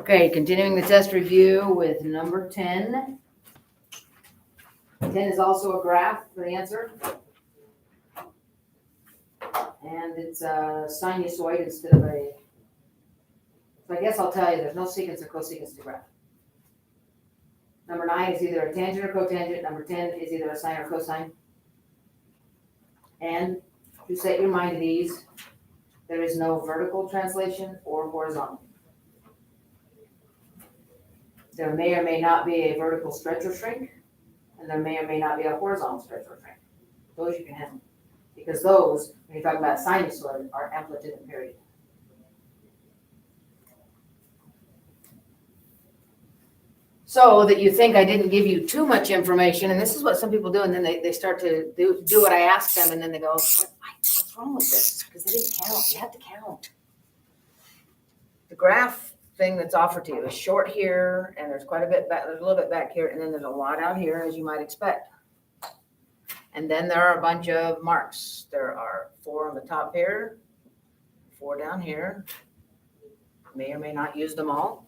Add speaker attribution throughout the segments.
Speaker 1: Okay, continuing the test review with number 10. 10 is also a graph for the answer. And it's a sinusoid instead of a, so I guess I'll tell you, there's no secants or cosecants to graph. Number 9 is either a tangent or cotangent. Number 10 is either a sine or cosine. And to set your mind at ease, there is no vertical translation or horizontal. There may or may not be a vertical stretch or shrink, and there may or may not be a horizontal stretch or shrink. Those you can handle. Because those, when you're talking about sinusoid, are amplitude and period. So that you think I didn't give you too much information, and this is what some people do, and then they start to do what I ask them, and then they go, what's wrong with this? Because they didn't count. You have to count. The graph thing that's offered to you is short here, and there's quite a bit back, there's a little bit back here, and then there's a lot out here, as you might expect. And then there are a bunch of marks. There are 4 on the top here, 4 down here. May or may not use them all.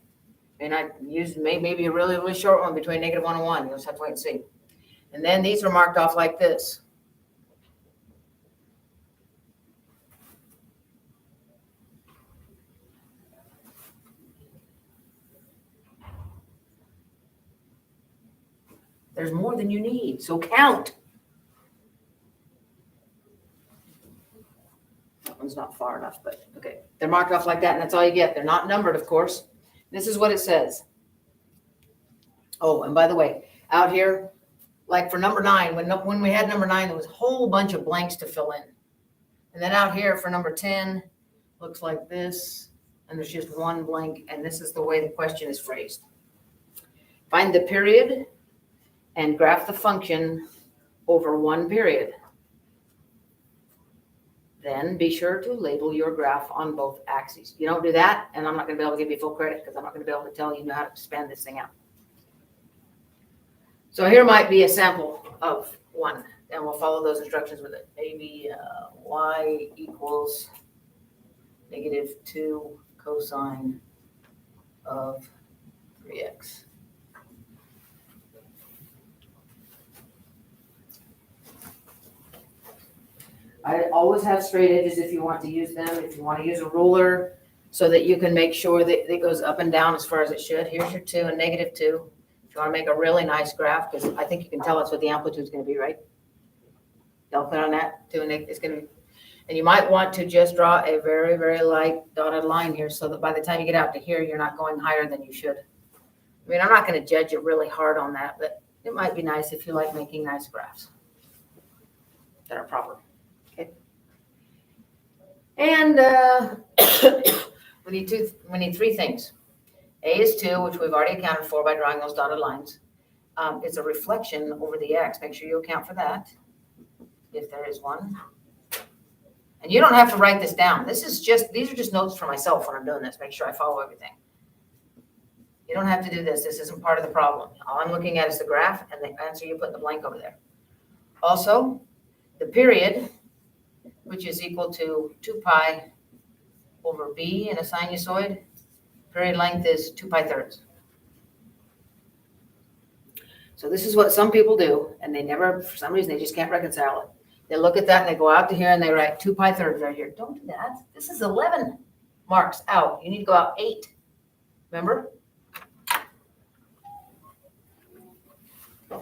Speaker 1: May not use, maybe a really, really short one between -1 and 1. You'll just have to wait and see. And then these are marked off like this. There's more than you need, so count. That one's not far enough, but okay. They're marked off like that, and that's all you get. They're not numbered, of course. This is what it says. Oh, and by the way, out here, like for number 9, when we had number 9, there was a whole bunch of blanks to fill in. And then out here for number 10, looks like this, and there's just one blank, and this is the way the question is phrased. Find the period and graph the function over one period. Then be sure to label your graph on both axes. You don't do that, and I'm not going to be able to give you full credit because I'm not going to be able to tell you how to expand this thing out. So here might be a sample of one, and we'll follow those instructions with it. Maybe y equals -2 cosine of 3x. I always have straight edges if you want to use them. If you want to use a ruler so that you can make sure that it goes up and down as far as it should. Here's your 2 and -2. If you want to make a really nice graph, because I think you can tell us what the amplitude is going to be, right? Y'all clear on that? 2 and it's going to be, and you might want to just draw a very, very light dotted line here so that by the time you get out to here, you're not going higher than you should. I mean, I'm not going to judge you really hard on that, but it might be nice if you like making nice graphs that are proper. Okay. And we need 3 things. A is 2, which we've already accounted for by drawing those dotted lines. It's a reflection over the x. Make sure you account for that, if there is one. And you don't have to write this down. These are just notes for myself when I'm doing this. Make sure I follow everything. You don't have to do this. This isn't part of the problem. All I'm looking at is the graph and the answer you put in the blank over there. Also, the period, which is equal to 2 pi over b in a sinusoid. Period length is 2 pi thirds. So this is what some people do, and they never, for some reason, they just can't reconcile it. They look at that and they go out to here and they write 2 pi thirds right here. Don't do that. This is 11 marks out. You need to go out 8. Remember?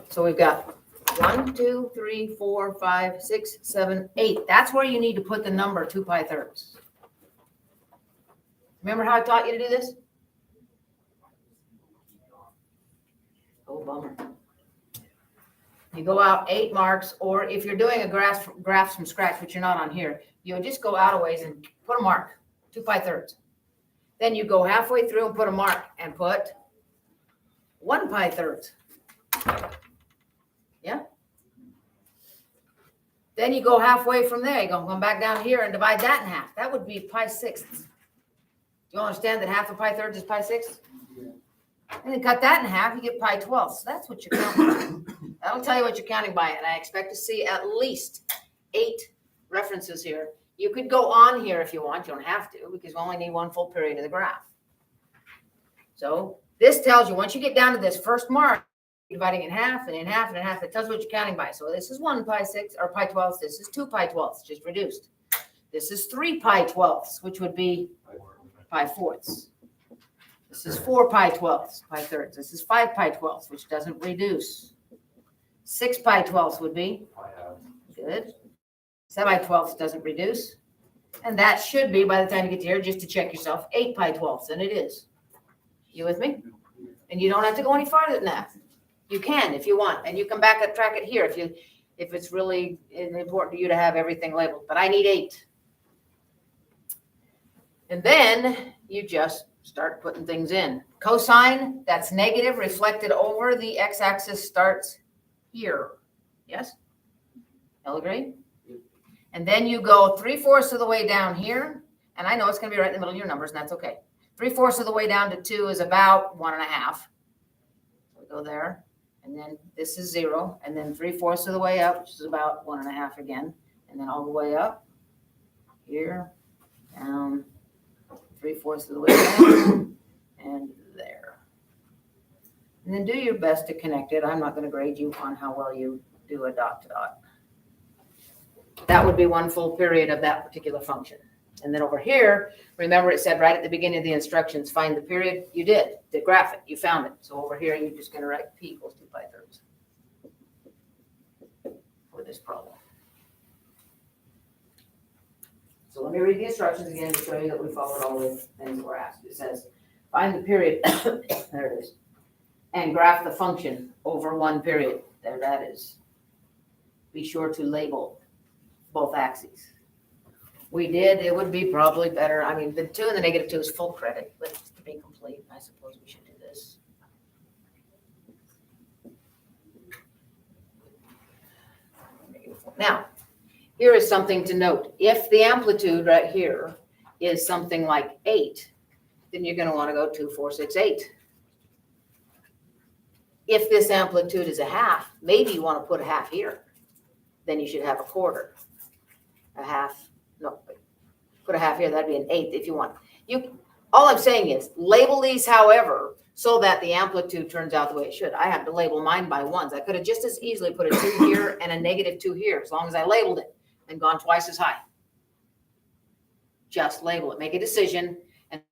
Speaker 1: So we've got 1, 2, 3, 4, 5, 6, 7, 8. That's where you need to put the number 2 pi thirds. Remember how I taught you to do this? Oh, bummer. You go out 8 marks, or if you're doing a graph from scratch, which you're not on here, you'll just go out a ways and put a mark, 2 pi thirds. Then you go halfway through and put a mark and put 1 pi thirds. Yeah. Then you go halfway from there. You go back down here and divide that in half. That would be pi sixths. Do you understand that half of pi thirds is pi sixths? Yeah. And then cut that in half, you get pi 12. So that's what you're counting by. That'll tell you what you're counting by. And I expect to see at least 8 references here. You could go on here if you want. You don't have to, because we only need one full period of the graph. So this tells you, once you get down to this first mark, dividing in half and in half and in half, it tells you what you're counting by. So this is 1 pi 6 or pi 12ths. This is 2 pi 12ths, just reduced. This is 3 pi 12ths, which would be pi 4ths. This is 4 pi 12ths, pi 3rds. This is 5 pi 12ths, which doesn't reduce. 6 pi 12ths would be good. 7 pi 12ths doesn't reduce. And that should be, by the time you get to here, just to check yourself, 8 pi 12ths, and it is. You with me? And you don't have to go any farther than that. You can if you want, and you come back and track it here if it's really important to you to have everything labeled. But I need 8. And then you just start putting things in. Cosine, that's negative, reflected over the x-axis starts here. Yes? Y'all agree? And then you go 3/4 of the way down here. And I know it's going to be right in the middle of your numbers, and that's okay. 3/4 of the way down to 2 is about 1.5. So we go there. And then this is 0. And then 3/4 of the way up, which is about 1.5 again. And then all the way up here, down, 3/4 of the way down, and there. And then do your best to connect it. I'm not going to grade you on how well you do a dot to dot. That would be 1 full period of that particular function. And then over here, remember it said right at the beginning of the instructions, find the period. You did graph it. You found it. So over here, you're just going to write p equals 2 pi 3rds for this problem. So let me read the instructions again to show you that we followed all the things that were asked. It says, find the period, there it is, and graph the function over 1 period. There that is. Be sure to label both axes. We did. It would be probably better. I mean, the 2 and the -2 is full credit, but to be complete, I suppose we should do this. Now, here is something to note. If the amplitude right here is something like 8, then you're going to want to go 2, 4, 6, 8. If this amplitude is a half, maybe you want to put a half here. Then you should have a quarter. A half. No, put a half here. That'd be an 1/8 if you want. All I'm saying is label these, however, so that the amplitude turns out the way it should. I have to label mine by 1s. I could have just as easily put a 2 here and a -2 here, as long as I labeled it, and gone twice as high. Just label it. Make a decision, and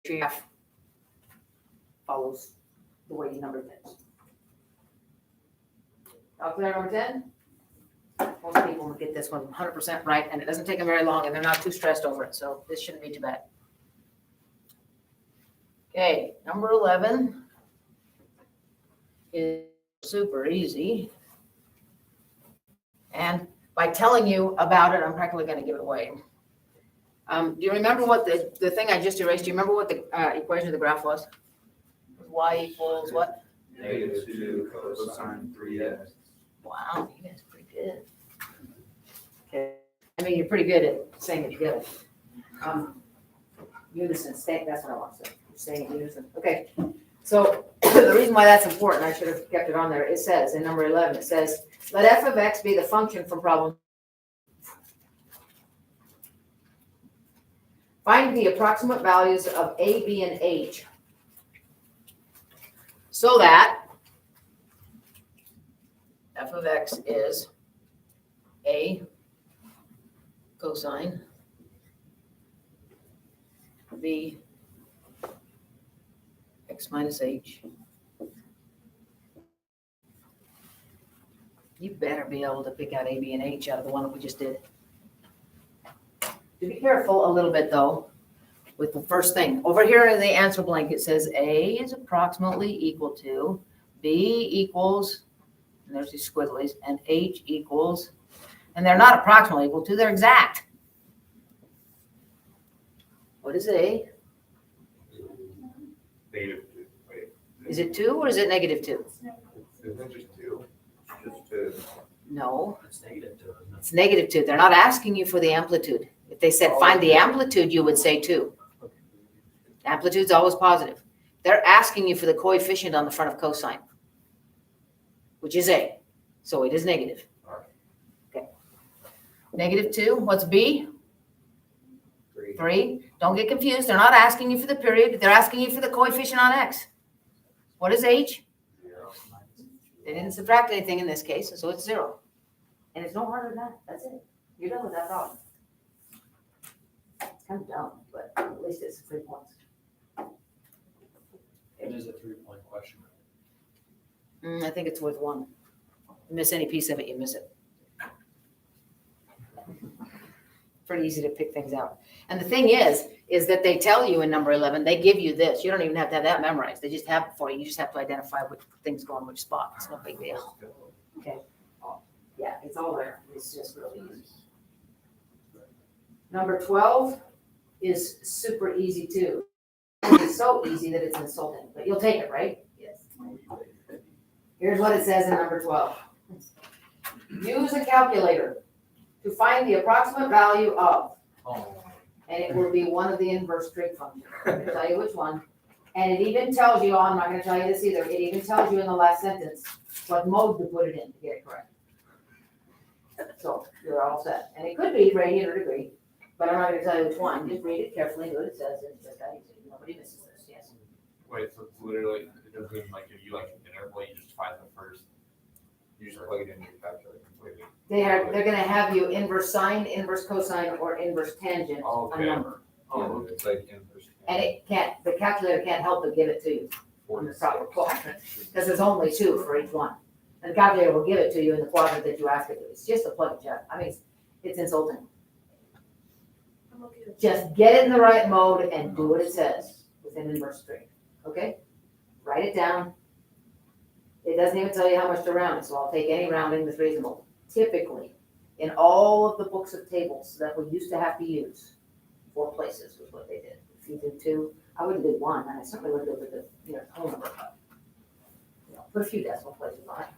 Speaker 1: your graph follows the way you number things. All clear, number 10? Most people will get this one 100% right, and it doesn't take them very long, and they're not too stressed over it, so this shouldn't be too bad. Okay, number 11 is super easy. And by telling you about it, I'm practically going to give it away. Do you remember what the thing I just erased? Do you remember what the equation of the graph was? Y equals what?
Speaker 2: -2 cosine 3x.
Speaker 1: Wow, you guys are pretty good. Okay, I mean, you're pretty good at saying it together. Unison, that's what I want to say. Saying it in unison. Okay, so the reason why that's important, I should have kept it on there. It says in number 11, it says, let f of x be the function from problem. Find the approximate values of a, b, and h so that f of x is a cosine, b x minus h. You better be able to pick out a, b, and h out of the one that we just did. Be careful a little bit, though, with the first thing. Over here in the answer blank, it says a is approximately equal to, b equals, and there's these squiggles, and h equals, and they're not approximately equal to, they're exact. What is a?
Speaker 2: -2. Wait.
Speaker 1: Is it 2 or is it -2?
Speaker 2: Isn't it just 2? Just 2.
Speaker 1: No,
Speaker 3: It's -2, isn't it?
Speaker 1: it's -2. They're not asking you for the amplitude. If they said find the amplitude, you would say 2. Amplitude's always positive. They're asking you for the coefficient on the front of cosine, which is a. So it is negative. Okay. -2. What's b?
Speaker 2: 3.
Speaker 1: 3. Don't get confused. They're not asking you for the period. They're asking you for the coefficient on x. What is h? They didn't subtract anything in this case, so it's 0. And it's no harder than that. That's it. You're done with that problem. It's kind of dumb, but at least it's 3 points.
Speaker 3: It is a 3-point question.
Speaker 1: I think it's worth 1. You miss any piece of it, you miss it. Pretty easy to pick things out. And the thing is that they tell you in number 11, they give you this. You don't even have to have that memorized. They just have it for you. You just have to identify which things go in which spot. It's no big deal. Okay. Yeah, it's all there. It's just really easy. Number 12 is super easy too. It's so easy that it's insulting, but you'll take it, right? Yes. Here's what it says in number 12. Use a calculator to find the approximate value of, and it will be one of the inverse trig functions. I'm going to tell you which one. And it even tells you, I'm not going to tell you this either, it even tells you in the last sentence what mode to put it in to get it correct. So you're all set. And it could be radian or degree, but I'm not going to tell you which one. Just read it carefully, what it says, and it's just that easy. Nobody misses this, yes.
Speaker 4: Wait, so it's literally, it doesn't mean like if you like an interval, you just find the first, you just plug it in your calculator completely.
Speaker 1: They're going to have you inverse sine, inverse cosine, or inverse tangent a
Speaker 4: Okay.
Speaker 1: number.
Speaker 4: Oh, it's like inverse.
Speaker 1: And it can't, the calculator can't help but give it to you in the proper quadrant, because there's only 2 for each one. And the calculator will give it to you in the quadrant that you ask it to. It's just a plug and check. I mean, it's insulting. Just get it in the right mode and do what it says with an inverse trig, okay? Write it down. It doesn't even tell you how much to round it, so I'll take any rounding that's reasonable. Typically, in all of the books of tables that we used to have to use, 4 places was what they did. If you did 2, I wouldn't do 1, and I certainly wouldn't do it with the whole number. Put a few decimal places on it.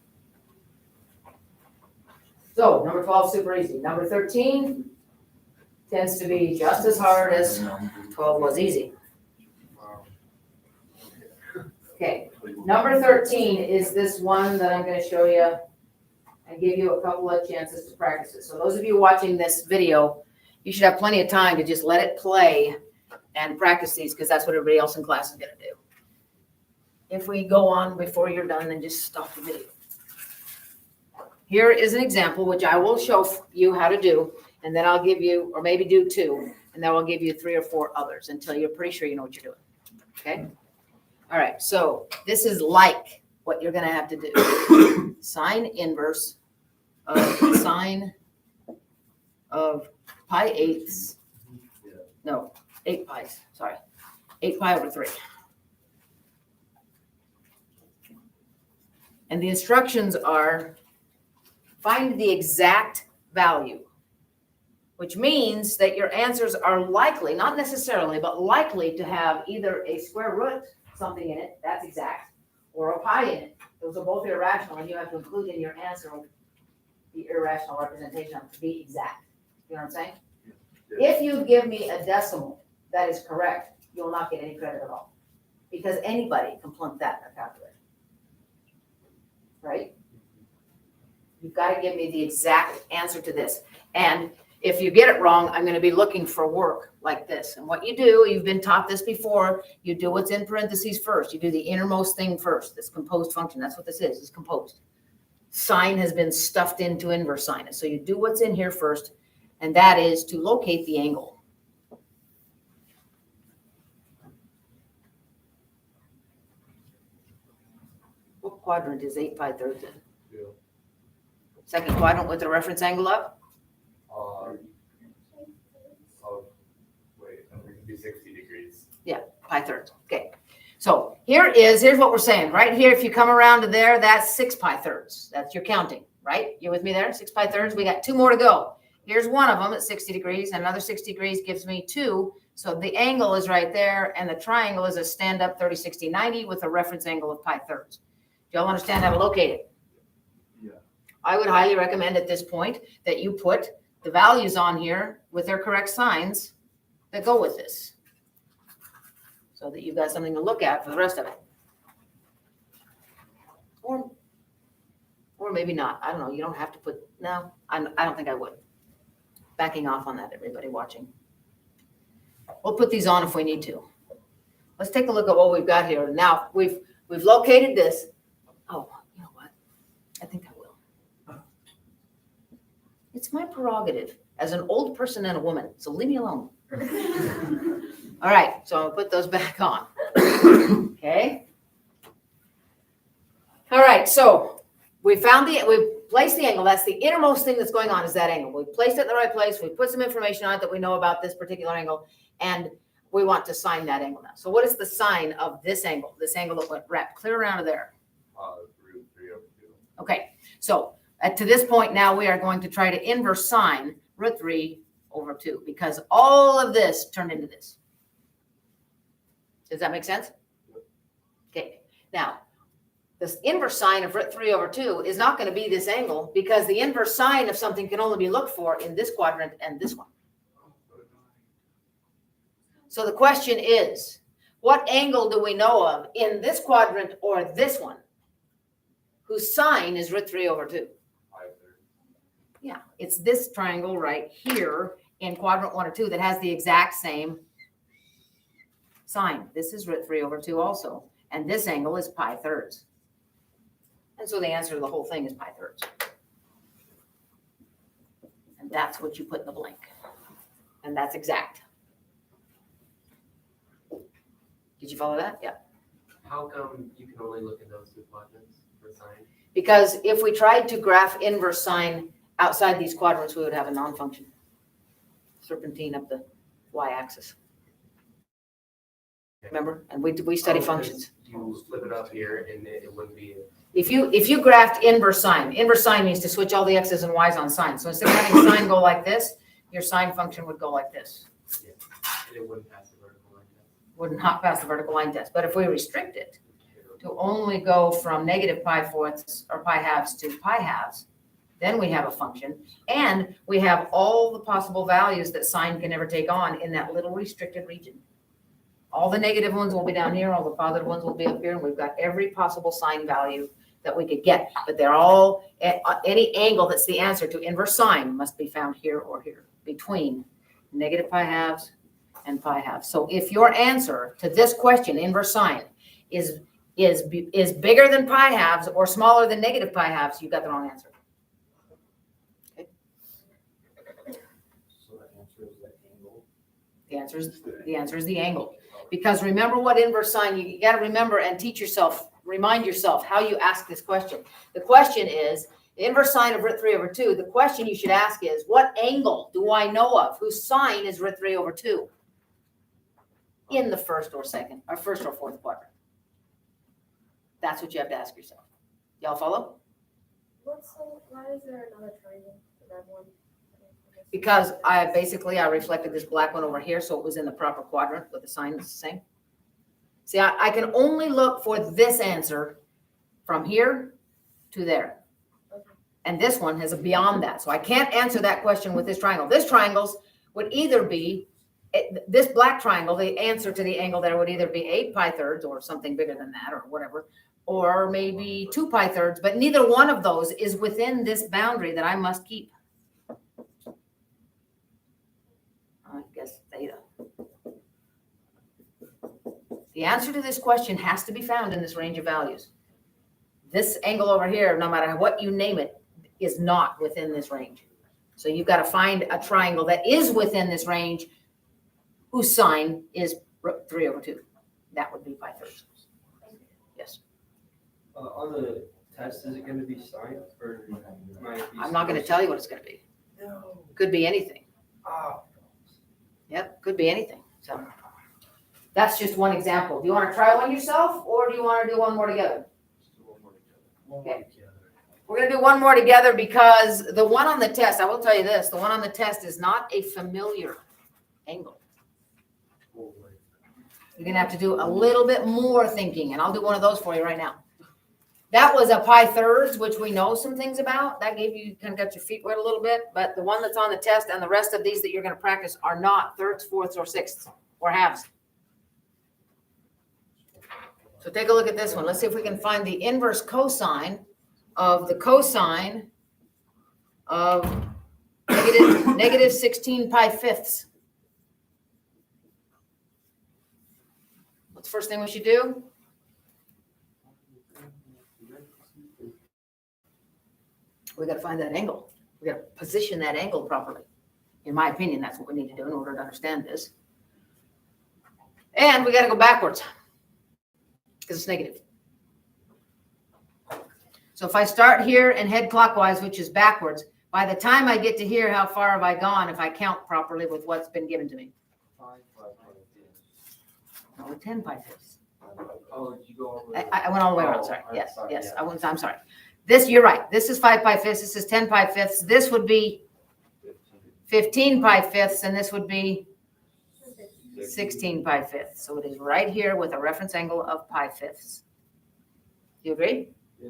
Speaker 1: So, number 12, super easy. Number 13 tends to be just as hard as 12 was easy. Okay, number 13 is this one that I'm going to show you and give you a couple of chances to practice it. So those of you watching this video, you should have plenty of time to just let it play and practice these, because that's what everybody else in class is going to do. If we go on before you're done, then just stop the video. Here is an example, which I will show you how to do, and then I'll give you, or maybe do 2, and then I'll give you 3 or 4 others until you're pretty sure you know what you're doing. Okay? All right, so this is like what you're going to have to do. Sine inverse of sine of pi eighths. No, 8 pi's, sorry. 8 pi over 3. And the instructions are find the exact value, which means that your answers are likely, not necessarily, but likely to have either a square root, something in it, that's exact, or a pi in it. Those are both irrational, and you have to include in your answer the irrational representation of it to be exact. You know what I'm saying? If you give me a decimal that is correct, you'll not get any credit at all, because anybody can plunk that in a calculator. Right? You've got to give me the exact answer to this. And if you get it wrong, I'm going to be looking for work like this. And what you do, you've been taught this before, you do what's in parentheses first. You do the innermost thing first, this composed function. That's what this is, it's composed. Sine has been stuffed into inverse sinus. So you do what's in here first, and that is to locate the angle. What quadrant is 8 pi thirds in? Second quadrant with the reference angle up?
Speaker 4: Wait, it could be 60 degrees.
Speaker 1: Yeah, pi thirds. Okay. So here's what we're saying. Right here, if you come around to there, that's 6 pi thirds. That's your counting, right? You with me there? 6 pi thirds. We got 2 more to go. Here's one of them at 60 degrees, and another 60 degrees gives me 2. So the angle is right there, and the triangle is a stand-up 30, 60, 90 with a reference angle of pi thirds. Do y'all understand how to locate it?
Speaker 2: Yeah.
Speaker 1: I would highly recommend at this point that you put the values on here with their correct signs that go with this, so that you've got something to look at for the rest of it. Or maybe not. I don't know. You don't have to put, no, I don't think I would. Backing off on that, everybody watching. We'll put these on if we need to. Let's take a look at what we've got here. Now, we've located this. Oh, you know what? I think I will. It's my prerogative as an old person and a woman, so leave me alone. All right, so I'm gonna put those back on. Okay. All right, so we placed the angle. That's the innermost thing that's going on is that angle. We placed it in the right place. We put some information on it that we know about this particular angle, and we want to sine that angle now. So what is the sine of this angle? This angle that went wrapped clear around to there.
Speaker 2: Root 3 over 2.
Speaker 1: Okay, so to this point now we are going to try to inverse sine root 3 over 2 because all of this turned into this. Does that make sense? Okay, now this inverse sine of root 3 over 2 is not going to be this angle because the inverse sine of something can only be looked for in this quadrant and this one. So the question is, what angle do we know of in this quadrant or this one whose sine is root 3 over 2? Yeah, it's this triangle right here in quadrant 1 or 2 that has the exact same sine. This is root 3 over 2 also. And this angle is pi thirds. And so the answer to the whole thing is pi thirds. And that's what you put in the blank. And that's exact. Did you follow that? Yeah.
Speaker 3: How come you can only look at those two quadrants for sine?
Speaker 1: Because if we tried to graph inverse sine outside these quadrants, we would have a non-function. Serpentine up the y-axis. Remember? And we study functions.
Speaker 3: You flip it up here and it wouldn't be.
Speaker 1: If you graphed inverse sine means to switch all the x's and y's on sine. So instead of having sine go like this, your sine function would go like this.
Speaker 3: Yeah. And it wouldn't pass the vertical line test.
Speaker 1: Would not pass the vertical line test. But if we restrict it to only go from negative pi fourths or pi halves to pi halves, then we have a function. And we have all the possible values that sine can ever take on in that little restricted region. All the negative ones will be down here, all the positive ones will be up here, and we've got every possible sine value that we could get. But they're all, any angle that's the answer to inverse sine must be found here or here, between negative pi halves and pi halves. So if your answer to this question, inverse sine, is bigger than pi halves or smaller than negative pi halves, you got the wrong answer. Okay.
Speaker 2: So the answer is that angle.
Speaker 1: The answer is the angle. Because remember what inverse sine, you got to remember and remind yourself how you ask this question. The question is, the inverse sine of root 3 over 2, the question you should ask is, what angle do I know of whose sine is root 3 over 2 in the first or fourth quadrant? That's what you have to ask yourself. Y'all follow?
Speaker 5: Why is there another triangle, the red one?
Speaker 1: Because I reflected this black one over here, so it was in the proper quadrant with the sign that's the same. See, I can only look for this answer from here to there.
Speaker 5: Okay.
Speaker 1: And this one has a beyond that. So I can't answer that question with this triangle. This triangle's would either be, this black triangle, the answer to the angle there would either be 8 pi thirds or something bigger than that or whatever, or maybe 2 pi thirds, but neither one of those is within this boundary that I must keep. I guess theta. The answer to this question has to be found in this range of values. This angle over here, no matter what you name it, is not within this range. So you've got to find a triangle that is within this range whose sine is 3 over 2. That would be pi thirds. Yes.
Speaker 6: On the test, is it going to be sine or might it be?
Speaker 1: I'm not going to tell you what it's going to be.
Speaker 6: No.
Speaker 1: Could be anything.
Speaker 6: Oh.
Speaker 1: Yep, could be anything. So that's just one example. Do you want to try one yourself or do you want to do one more together? Okay. We're going to do one more together because the one on the test, I will tell you this, the one on the test is not a familiar angle. You're going to have to do a little bit more thinking, and I'll do one of those for you right now. That was a pi thirds, which we know some things about. That gave you, kind of got your feet wet a little bit, but the one that's on the test and the rest of these that you're going to practice are not thirds, fourths, or sixths, or halves. So take a look at this one. Let's see if we can find the inverse cosine of the cosine of negative 16 pi fifths. What's the first thing we should do? We gotta find that angle. We gotta position that angle properly. In my opinion, that's what we need to do in order to understand this. And we gotta go backwards because it's negative. So if I start here and head clockwise, which is backwards, by the time I get to here, how far have I gone if I count properly with what's been given to me?
Speaker 6: 5 pi fifths.
Speaker 1: No, 10 pi fifths.
Speaker 6: Oh, did you go all the way?
Speaker 1: I went all the way around,
Speaker 6: Oh,
Speaker 1: sorry.
Speaker 6: I'm
Speaker 1: Yes,
Speaker 6: sorry,
Speaker 1: yes,
Speaker 6: yeah.
Speaker 1: I'm sorry. This, you're right. This is 5 pi fifths. This is 10 pi fifths. This would be 15 pi fifths, and this would be 16 pi fifths. So it is right here with a reference angle of pi fifths. You agree?
Speaker 6: Yeah.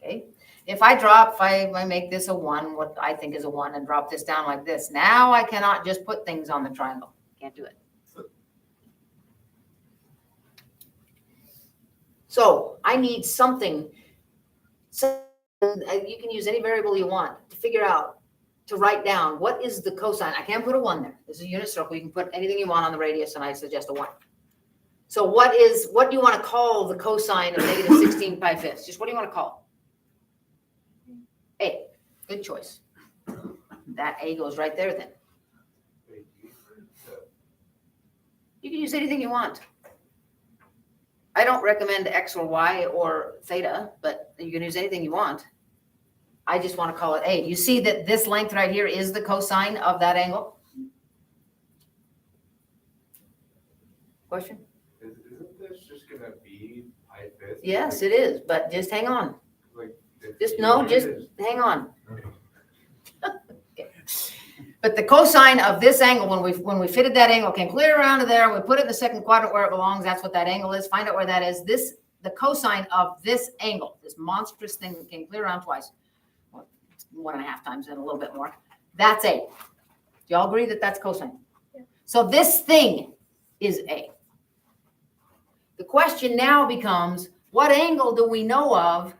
Speaker 1: Okay. If I make this a 1, what I think is a 1, and drop this down like this, now I cannot just put things on the triangle. Can't do it. So I need something. So you can use any variable you want to figure out, to write down what is the cosine. I can't put a 1 there. This is a unit circle. You can put anything you want on the radius, and I suggest a 1. So what do you want to call the cosine of negative 16 pi fifths? Just what do you want to call it? A. Good choice. That A goes right there then. You can use anything you want. I don't recommend X or Y or theta, but you can use anything you want. I just want to call it A. You see that this length right here is the cosine of that angle? Question?
Speaker 4: Isn't this just gonna be pi fifths?
Speaker 1: Yes, it is, but just hang on.
Speaker 4: Like,
Speaker 1: Just hang on. Okay. But the cosine of this angle, when we fitted that angle, came clear around to there, we put it in the second quadrant where it belongs. That's what that angle is. Find out where that is. The cosine of this angle, this monstrous thing that came clear around twice, 1.5 times and a little bit more. That's A. Do y'all agree that that's cosine?
Speaker 5: Yeah.
Speaker 1: So this thing is A. The question now becomes, what angle do we know of?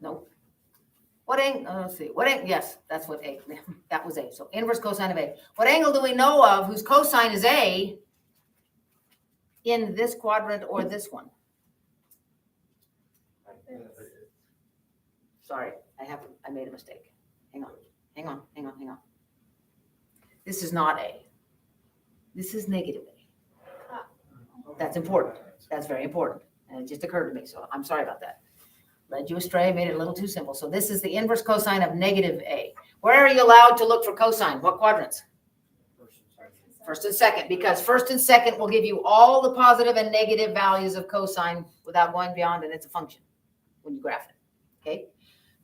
Speaker 1: Nope. What angle? Let's see. What angle? Yes, that's what A. That was A. So inverse cosine of A. What angle do we know of whose cosine is A in this quadrant or this one? Sorry, I made a mistake. Hang on. This is not A. This is negative A. That's important. That's very important. And it just occurred to me, so I'm sorry about that. Led you astray, made it a little too simple. So this is the inverse cosine of negative A. Where are you allowed to look for cosine? What quadrants? First and second, because first and second will give you all the positive and negative values of cosine without going beyond, and it's a function when you graph it. Okay?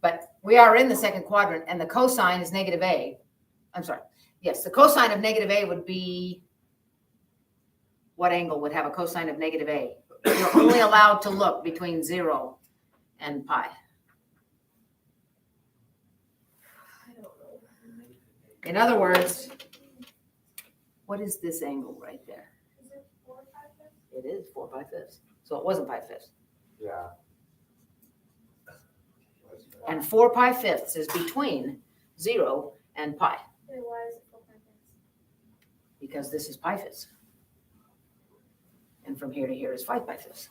Speaker 1: But we are in the second quadrant, and the cosine is negative A. I'm sorry. Yes, the cosine of negative A would be, what angle would have a cosine of negative A? You're only allowed to look between 0 and pi.
Speaker 5: I don't know.
Speaker 1: In other words, what is this angle right there?
Speaker 5: Is it 4 or 5 fifths?
Speaker 1: It is 4 pi fifths. So it wasn't pi fifths.
Speaker 4: Yeah.
Speaker 1: And 4 pi fifths is between 0 and pi,
Speaker 5: Wait, why is it 4 pi fifths?
Speaker 1: because this is pi fifths. And from here to here is 5 pi fifths.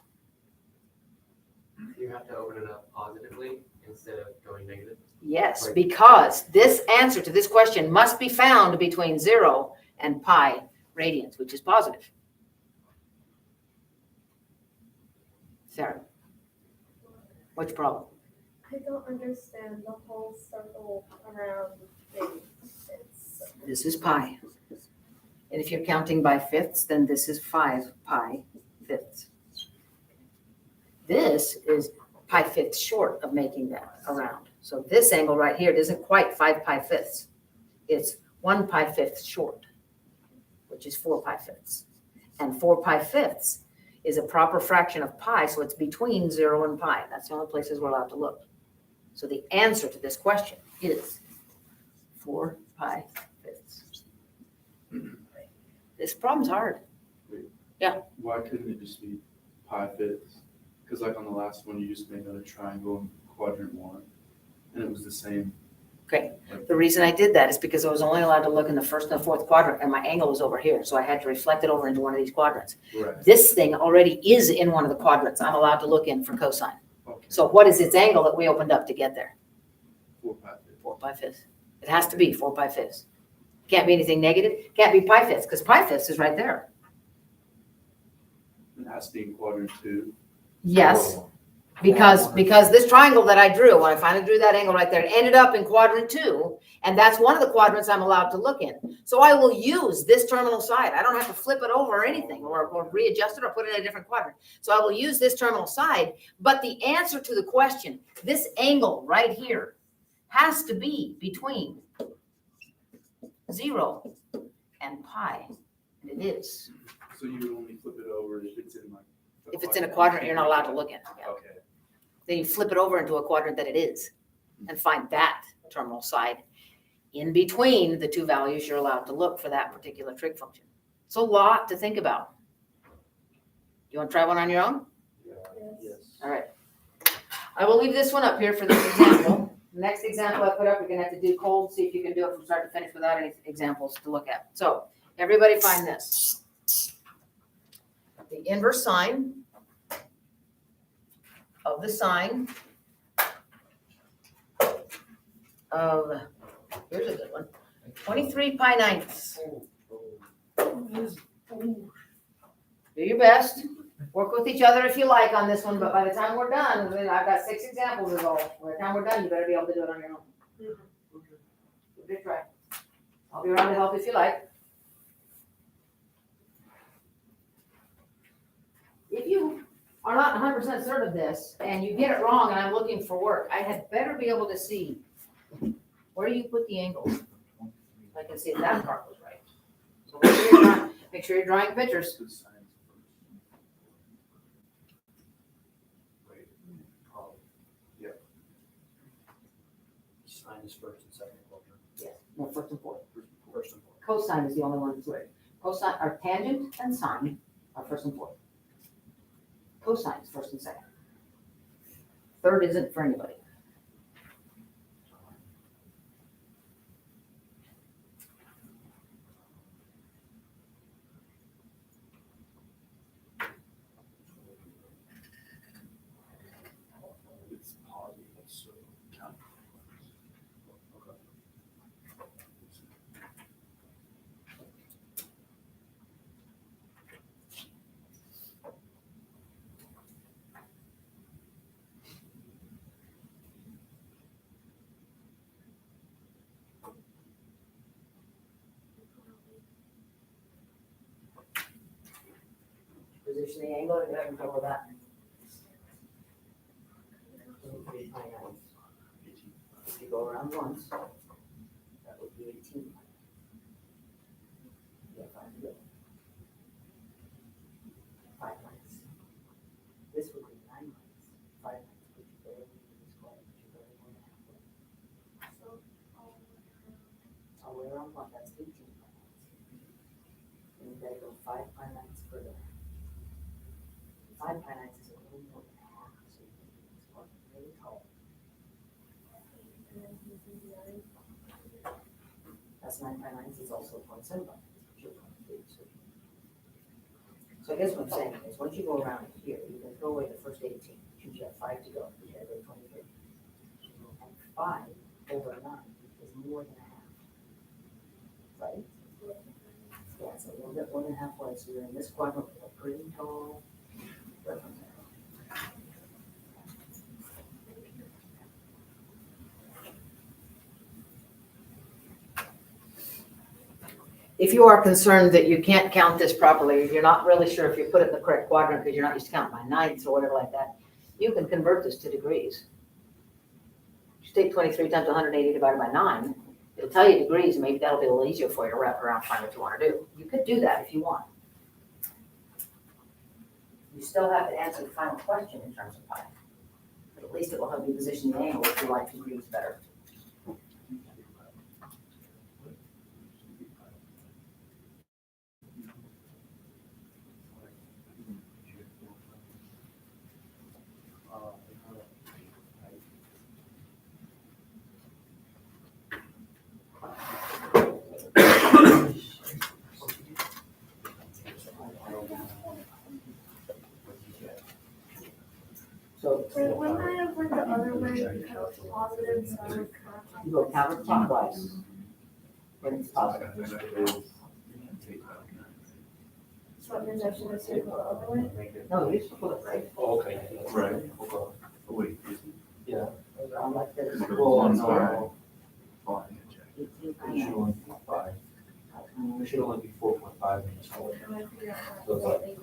Speaker 3: You have to open it up positively instead of going negative.
Speaker 1: Yes,
Speaker 3: Right.
Speaker 1: because this answer to this question must be found between 0 and pi radians, which is positive. Sarah, what's your problem?
Speaker 5: I don't understand the whole circle around the thing.
Speaker 1: This is pi. And if you're counting by fifths, then this is 5 pi fifths. This is pi fifths short of making that around. So this angle right here isn't quite 5 pi fifths. It's 1 pi fifth short, which is 4 pi fifths. And 4 pi fifths is a proper fraction of pi, so it's between 0 and pi. That's the only places we're allowed to look. So the answer to this question is 4 pi fifths. This problem's hard.
Speaker 7: Why couldn't it just be pi fifths? Because like on the last one, you just made another triangle in quadrant 1, and it was the same
Speaker 1: Okay, the reason I did that is because I was only allowed to look in the first and the fourth quadrant, and my angle was over here, so I had to reflect it over into one of these quadrants.
Speaker 7: Right.
Speaker 1: This thing already is in one of the quadrants I'm allowed to look in for cosine.
Speaker 7: Okay.
Speaker 1: So what is its angle that we opened up to get there?
Speaker 7: 4 pi fifths.
Speaker 1: 4 pi fifths. It has to be 4 pi fifths. Can't be anything negative, can't be pi fifths, because pi fifths is right there.
Speaker 7: It has to be in quadrant 2.
Speaker 1: Yes, because this triangle that I drew, when I finally drew that angle right there, it ended up in quadrant 2, and that's one of the quadrants I'm allowed to look in. So I will use this terminal side. I don't have to flip it over or anything, or readjust it or put it in a different quadrant. So I will use this terminal side, but the answer to the question, this angle right here, has to be between 0 and pi, and it is.
Speaker 7: So you would only flip it over if it's in like.
Speaker 1: If it's in a quadrant you're not allowed to look in. Yeah.
Speaker 7: Okay.
Speaker 1: Then you flip it over into a quadrant that it is and find that terminal side in between the two values you're allowed to look for that particular trig function. It's a lot to think about. You want to try one on your own?
Speaker 6: Yes.
Speaker 1: All right. I will leave this one up here for this example. The next example I put up, you're gonna have to do cold, see if you can do it from start to finish without any examples to look at. So everybody find this. The inverse sine of the sine of, here's a good one, 23 pi ninths. Do your best. Work with each other if you like on this one, but by the time we're done, I've got 6 examples is all. By the time we're done, you better be able to do it on your own. Give it a try. I'll be around to help if you like. If you are not 100% certain of this and you get it wrong and I'm looking for work, I had better be able to see where you put the angles. I can see that part was right. So make sure you're drawing pictures.
Speaker 7: Good science
Speaker 6: Sine is first and second quadrant.
Speaker 1: Yes, no, first and fourth.
Speaker 6: First and fourth.
Speaker 1: Cosine is the only one that's right. Cosine, or tangent and sine are first and fourth. Cosine is first and second. Third isn't for anybody.
Speaker 7: It's positive, so count. Okay.
Speaker 1: Position the angle, and you have control of that. 23 pi ninths. If you go around once, that would be 18. Yeah, 5 to go. 5 ninths. This would be 9 ninths. 5 ninths would be barely in this corner, but you're barely more than halfway.
Speaker 5: So,
Speaker 1: All the way around one, that's 18 pi ninths. And you gotta go 5 pi ninths further. 5 pi ninths is a little more than half, so you can do this part really tall. That's 9 pi ninths is also 0.7 pi ninths, which is 0.3. So I guess what I'm saying is, once you go around here, you can throw away the first 18, since you have 5 to go, you gotta go to 23. And 5 over 9 is more than a half. Right? Yeah, it's a little bit more than halfway, so you're in this quadrant with a pretty tall reference. If you are concerned that you can't count this properly, if you're not really sure if you put it in the correct quadrant because you're not used to counting by ninths or whatever like that, you can convert this to degrees. Just take 23 times 180 divided by 9. It'll tell you degrees, and maybe that'll be a little easier for you to wrap around, find what you want to do. You could do that if you want. You still have to answer the final question in terms of pi. But at least it will help you position the angle if you like degrees better.
Speaker 5: So wouldn't I have went the other way because it's positive, so I would
Speaker 1: You go counterclockwise. When it's positive.
Speaker 5: So that means I should have said go the other way?
Speaker 1: No, you're supposed to put it right.
Speaker 6: Oh, okay.
Speaker 7: Right. Oh, wait, is
Speaker 6: Yeah.
Speaker 1: Around like this.
Speaker 7: Well, no.
Speaker 6: It should only be 5. It should only be 4.5 minutes.
Speaker 5: How do I figure out
Speaker 6: So it's like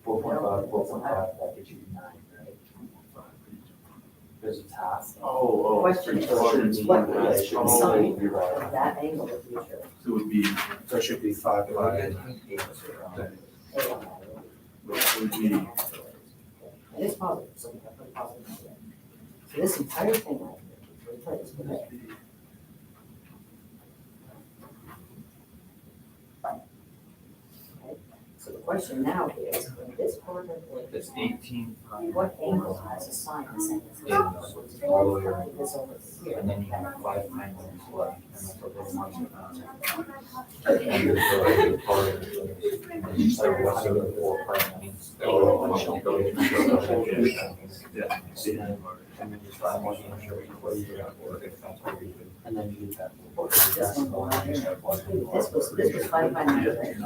Speaker 6: 4.5, 4.5, that gets you 9, right? Because it's half.
Speaker 7: Oh.
Speaker 1: Question is, what is the sign of that angle of the usual?
Speaker 7: So it would be,
Speaker 6: So it should be 5 by.
Speaker 7: it would be,
Speaker 1: It is positive, so we have to put positive. on there. So this entire thing right here, replace with A. Okay, so the question now is, in this coordinate,
Speaker 4: It's 18.
Speaker 1: what angle has a sine the same as this?
Speaker 4: All the way around.
Speaker 1: Like this over here.
Speaker 4: And then you have 5 times left, and that's what they want you
Speaker 6: And then you do that.
Speaker 1: This one going on here. This was 5 by 9, right?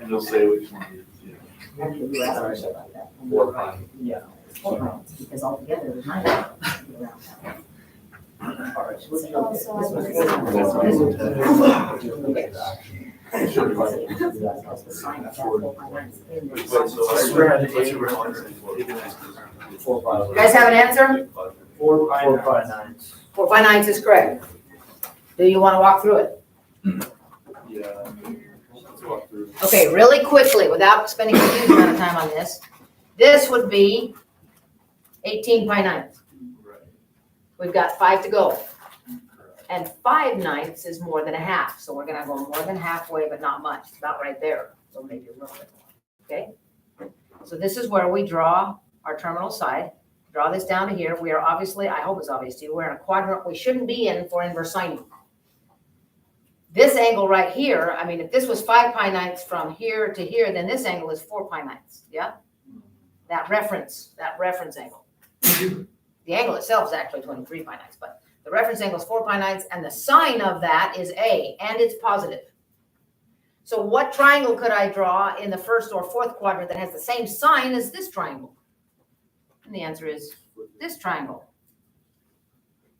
Speaker 7: and they'll say which one it is, yeah.
Speaker 1: And you asked me about that.
Speaker 4: 4 pi.
Speaker 6: Yeah.
Speaker 1: 4 lines, because altogether there's 9 around that. All right, so we'll do this. This was 4 lines. That's the sign of that 4 by 9 in there.
Speaker 7: Wait, so I swear I did what you were wondering.
Speaker 6: 4 by.
Speaker 1: You guys have an answer?
Speaker 6: 4 by 9.
Speaker 1: 4 by 9 is correct. Do you want to walk through it?
Speaker 7: Yeah. Let's walk through.
Speaker 1: Okay, really quickly, without spending a huge amount of time on this. This would be 18 by 9.
Speaker 7: Right.
Speaker 1: We've got 5 to go. And 5/9 is more than a half, so we're gonna go more than halfway, but not much. It's about right there, so maybe a little bit more, okay? So this is where we draw our terminal side. Draw this down to here. We are obviously, I hope it's obvious to you, we're in a quadrant we shouldn't be in for inverse sine. This angle right here, I mean, if this was 5 pi ninths from here to here, then this angle is 4 pi ninths, yeah? That reference angle. The angle itself is actually 23 pi ninths, but the reference angle is 4 pi ninths, and the sine of that is A, and it's positive. So what triangle could I draw in the first or fourth quadrant that has the same sine as this triangle? And the answer is this triangle,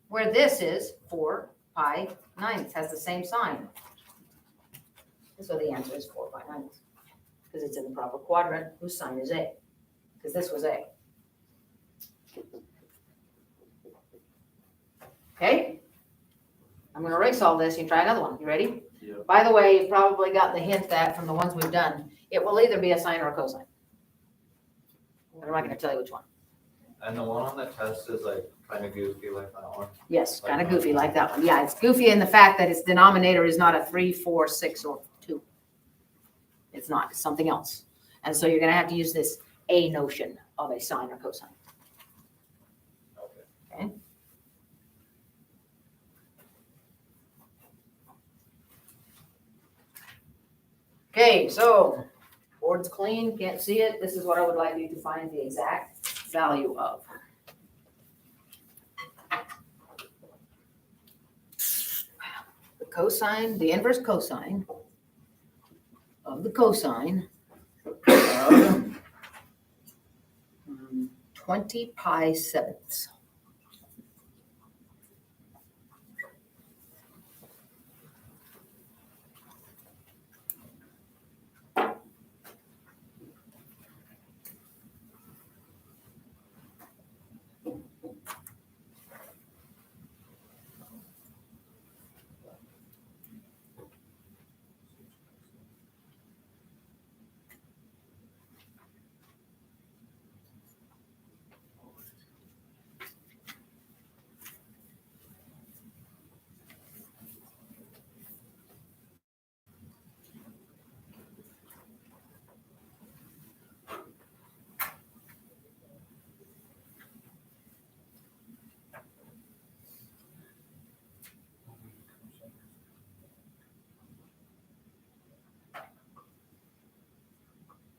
Speaker 1: where this is 4 pi ninths, has the same sign. So the answer is 4 pi ninths, because it's in the proper quadrant whose sign is A, because this was A. Okay? I'm going to erase all this and try another one. You ready?
Speaker 7: Yeah.
Speaker 1: By the way, you've probably got the hint that from the ones we've done, it will either be a sine or a cosine. I'm not going to tell you which one.
Speaker 4: And the one on the test is like kind of goofy like that one.
Speaker 1: Yes, kind of goofy like that one. Yeah, it's goofy in the fact that its denominator is not a 3, 4, 6, or 2. It's not. It's something else. And so you're going to have to use this A notion of a sine or cosine. Okay? Okay, so board's clean, can't see it. This is what I would like you to find the exact value of. The cosine, the inverse cosine of the cosine of 20 pi sevenths.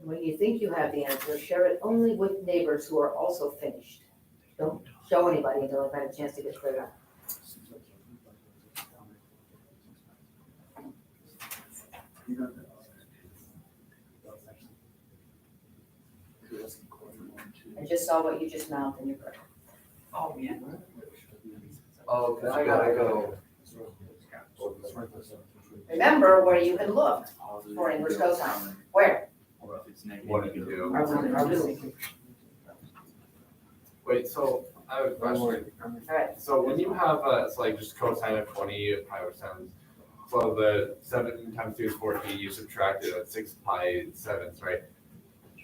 Speaker 1: When you think you have the answer, share it only with neighbors who are also finished. Don't show anybody until they've had a chance to get cleared up. I just saw what you just mouthed in your prayer.
Speaker 6: Oh, yeah.
Speaker 3: Oh, cause I gotta go.
Speaker 1: Remember where you can look for inverse cosine. Where?
Speaker 7: Or if it's negative.
Speaker 4: What do you do?
Speaker 1: Our blue.
Speaker 4: Wait, so I have a question.
Speaker 1: Alright,
Speaker 4: So when you have, it's like just cosine of 20 pi over 7, so the 7 times 2 is 14, you subtract it at 6 pi 7ths, right?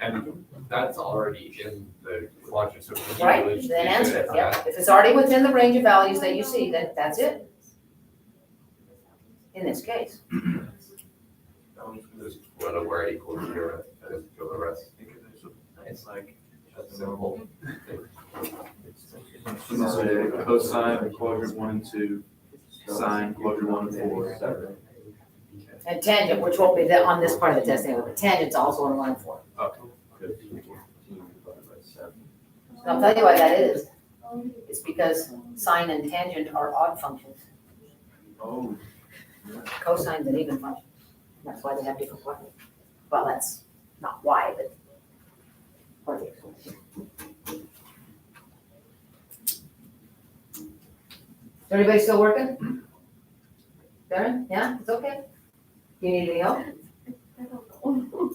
Speaker 4: And that's already in the quadrant, so. can you
Speaker 1: right,
Speaker 4: really just
Speaker 1: then
Speaker 4: leave
Speaker 1: answer
Speaker 4: it
Speaker 1: it,
Speaker 4: at
Speaker 1: yeah.
Speaker 4: that?
Speaker 1: If it's already within the range of values that you see, then that's it. In this case.
Speaker 4: Just let it where it equals 0, and do the rest.
Speaker 6: It's like,
Speaker 4: That's simple.
Speaker 7: So this is cosine of quadrant 1 and 2, sine quadrant 1 and 4.
Speaker 1: And tangent, which won't be on this part of the test anyway, but tangent's also in 1 and 4. So I'll tell you why that is. It's because sine and tangent are odd functions.
Speaker 7: Oh.
Speaker 1: Cosine's an even function. That's why they have different quadrants. Well, that's not why, but part of the explanation. Is everybody still working? Darren? Yeah, it's okay? You need any help?
Speaker 5: I don't know.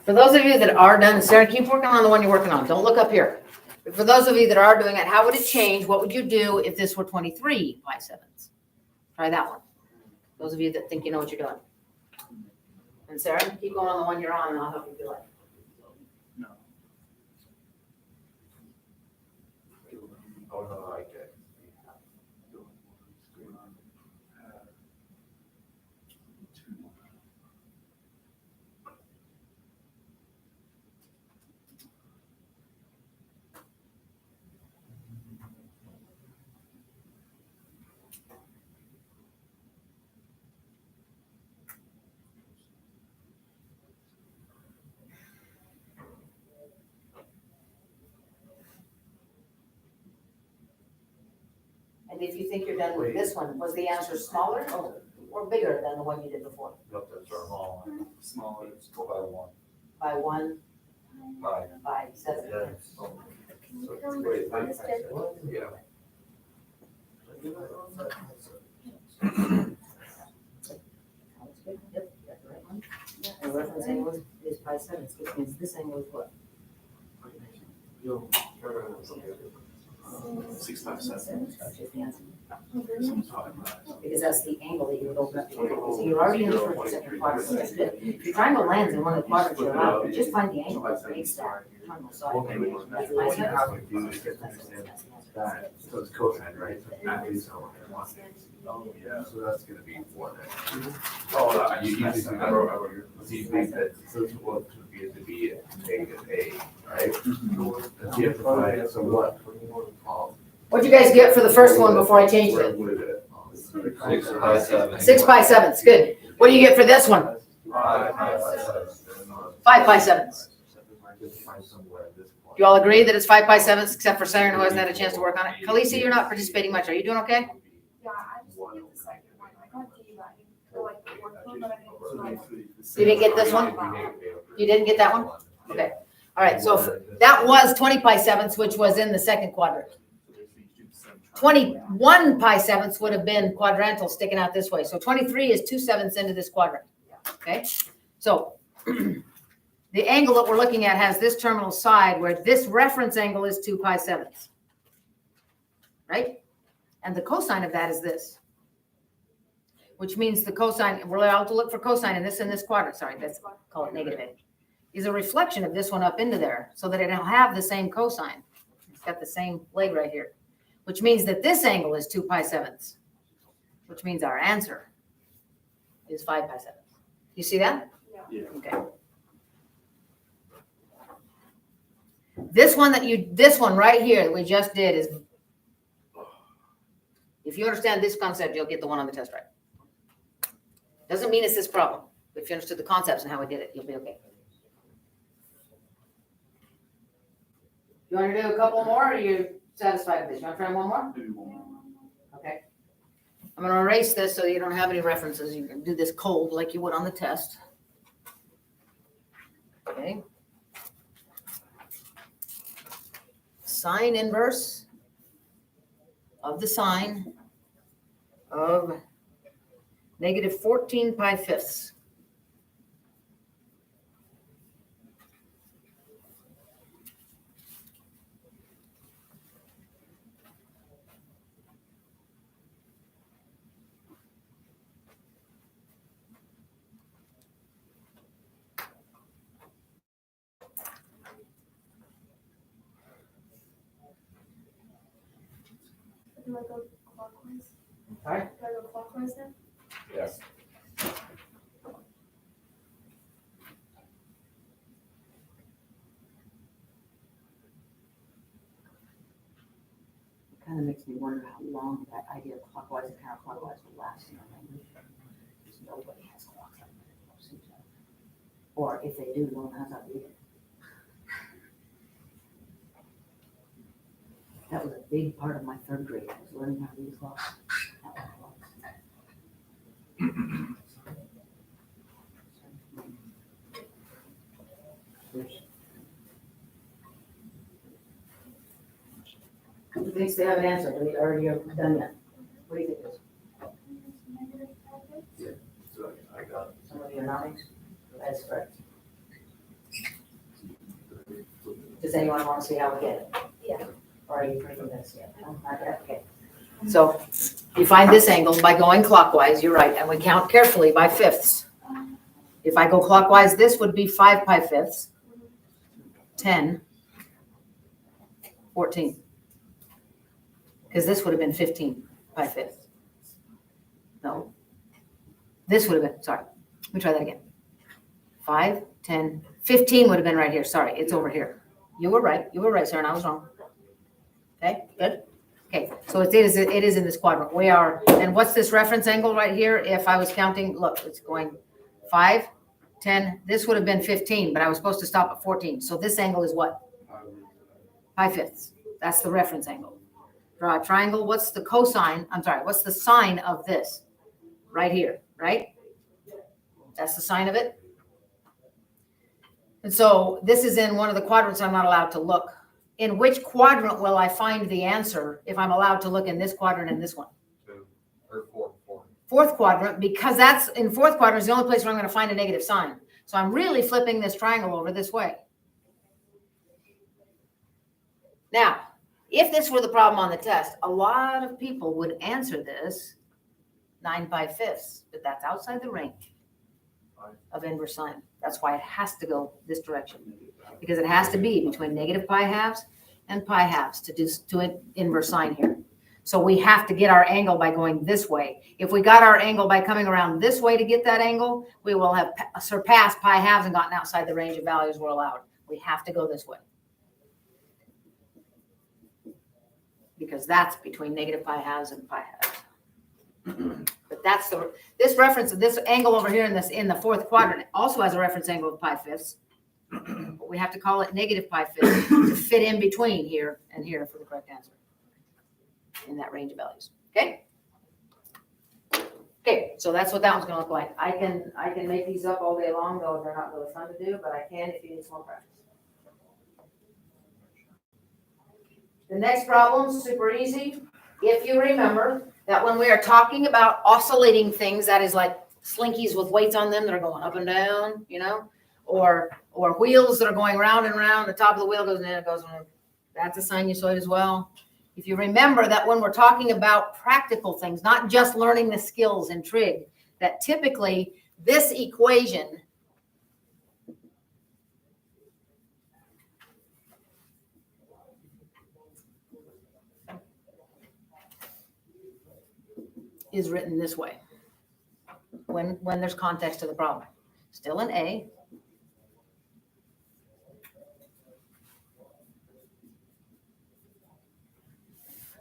Speaker 1: For those of you that are done, Sarah, keep working on the one you're working on. Don't look up here. But for those of you that are doing it, how would it change? What would you do if this were 23 pi 7ths? Try that one. Those of you that think you know what you're doing. And Sarah, keep going on the one you're on and I'll help you do it.
Speaker 7: No.
Speaker 4: Oh, no, I get it.
Speaker 1: And if you think you're done with this one, was the answer smaller or bigger than the one you did before?
Speaker 4: Nope, that's wrong.
Speaker 7: Smaller.
Speaker 4: Go by 1.
Speaker 1: By 1,
Speaker 4: Pi.
Speaker 1: by 7.
Speaker 5: Can you tell me
Speaker 4: Wait,
Speaker 5: what is it?
Speaker 4: Yeah.
Speaker 1: That's good. Yep, you got the right one. The reference angle is pi 7ths, which means this angle is what?
Speaker 7: 6 5 7.
Speaker 1: That's just the answer.
Speaker 7: This one's 5
Speaker 1: Because that's the angle that you would open up to. So you're already in the first, second quadrant, that's good. If your triangle lands in one of the quadrants you're allowed, just find the angle that makes that triangle solid. That's pi 7ths.
Speaker 4: That, so it's cosine, right? So that is how I want it. Oh, yeah, so that's gonna be 1 then. Oh, you usually see that, so you think that, so it's what would be to be negative A, right? And you have to find it, so what?
Speaker 1: What'd you guys get for the first one before I changed
Speaker 4: Where
Speaker 1: it?
Speaker 4: would it?
Speaker 3: 6 pi 7.
Speaker 1: 6 pi 7ths, good. What do you get for this one?
Speaker 4: 5 pi 7.
Speaker 1: 5 pi 7ths.
Speaker 4: Just find somewhere in this
Speaker 1: Do you all agree that it's 5 pi 7ths, except for Sarah who hasn't had a chance to work on it? Khaleesi, you're not participating much. Are you doing okay?
Speaker 5: Yeah, I just did the second one. I got D, but I didn't feel like the fourth one, but I didn't do it.
Speaker 1: You didn't get this one? You didn't get that one? Okay. All right, so that was 20 pi 7ths, which was in the second quadrant. 21 pi 7ths would have been quadrantal sticking out this way. So 23 is 2/7 into this quadrant. Okay, so the angle that we're looking at has this terminal side where this reference angle is 2 pi 7ths. Right? And the cosine of that is this. Which means the cosine, we're allowed to look for cosine in this quadrant. Sorry, let's call it negative A. Is a reflection of this one up into there so that it'll have the same cosine. It's got the same leg right here. Which means that this angle is 2 pi 7ths. Which means our answer is 5 pi 7ths. You see that?
Speaker 7: Yeah.
Speaker 1: Okay. This one right here that we just did is, if you understand this concept, you'll get the one on the test right. Doesn't mean it's this problem. But if you understood the concepts and how we did it, you'll be okay. You want to do a couple more, or are you satisfied with this? You want to try one more?
Speaker 7: Maybe one more.
Speaker 1: Okay. I'm going to erase this so you don't have any references. You can do this cold like you would on the test. Okay. Sine inverse of the sine of negative 14 pi fifths.
Speaker 5: Do I go clockwise?
Speaker 1: Sorry?
Speaker 5: Do I go clockwise then?
Speaker 2: Yes.
Speaker 1: Kind of makes me wonder how long that idea of clockwise and counterclockwise will last in our language. Because nobody has clocks like that. Or if they do, no one knows how to read it. That was a big part of my third grade. I was learning how to read clocks. Who thinks they have an answer? Or you're done yet? What do you think it is?
Speaker 5: Negative 5.
Speaker 4: So I got.
Speaker 1: Some of you are nodding? That's correct. Does anyone want to see how we get it?
Speaker 5: Yeah.
Speaker 1: Or are you pretty convinced yet? No, not yet? Okay. So you find this angle by going clockwise, you're right, and we count carefully by fifths. If I go clockwise, this would be 5 pi fifths, 10, 14. Because this would have been 15 pi fifths. No. This would have been, sorry, let me try that again. 5, 10, 15 would have been right here. Sorry, it's over here. You were right, Sarah, and I was wrong. Okay, good. Okay, so it is in this quadrant. We are, and what's this reference angle right here? If I was counting, look, it's going 5, 10, this would have been 15, but I was supposed to stop at 14. So this angle is what? Pi fifths. That's the reference angle. Draw a triangle. What's the cosine? I'm sorry, what's the sine of this? Right here, right? That's the sine of it. And so this is in one of the quadrants I'm not allowed to look. In which quadrant will I find the answer if I'm allowed to look in this quadrant and this one? Fourth quadrant, because that's in fourth quadrant is the only place where I'm going to find a negative sign. So I'm really flipping this triangle over this way. Now, if this were the problem on the test, a lot of people would answer this 9 pi fifths, but that's outside the range of inverse sine. That's why it has to go this direction, because it has to be between negative pi halves and pi halves to an inverse sine here. So we have to get our angle by going this way. If we got our angle by coming around this way to get that angle, we will have surpassed pi halves and gotten outside the range of values we're allowed. We have to go this way, because that's between negative pi halves and pi halves. But that's this reference, this angle over here in the fourth quadrant also has a reference angle of pi fifths. But we have to call it negative pi fifths to fit in between here and here for the correct answer in that range of values. Okay? Okay, so that's what that one's gonna look like. I can make these up all day long, though they're not really fun to do, but I can if you need some more practice. The next problem, super easy. If you remember that when we are talking about oscillating things, that is like slinkies with weights on them that are going up and down, you know, or wheels that are going round and round, the top of the wheel goes in, it goes in. That's a sinusoid as well. If you remember that when we're talking about practical things, not just learning the skills in trig, that typically this equation is written this way when there's context to the problem. still an A.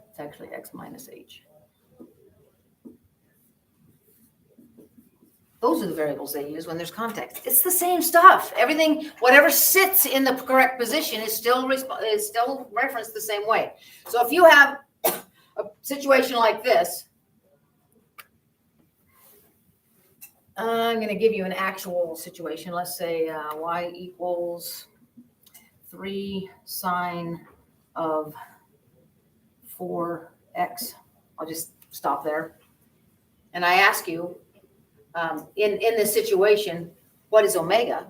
Speaker 1: It's actually X minus H. Those are the variables they use when there's context. It's the same stuff. Everything, whatever sits in the correct position is still referenced the same way. So if you have a situation like this, I'm going to give you an actual situation. Let's say y equals 3 sine of 4x. I'll just stop there. And I ask you, in this situation, what is omega?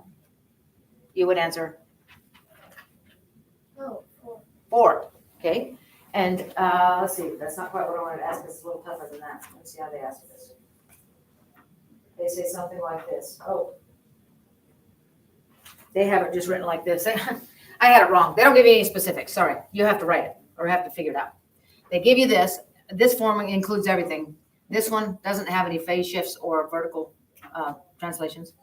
Speaker 1: You would answer
Speaker 5: Oh,
Speaker 1: 4. Okay. And let's see, that's not quite what I wanted to ask. It's a little tougher than that. Let's see how they ask this. They say something like this. Oh, they have it just written like this. I had it wrong. They don't give you any specifics. Sorry. You have to write it or have to figure it out. They give you this. This form includes everything. This one doesn't have any phase shifts or vertical translations.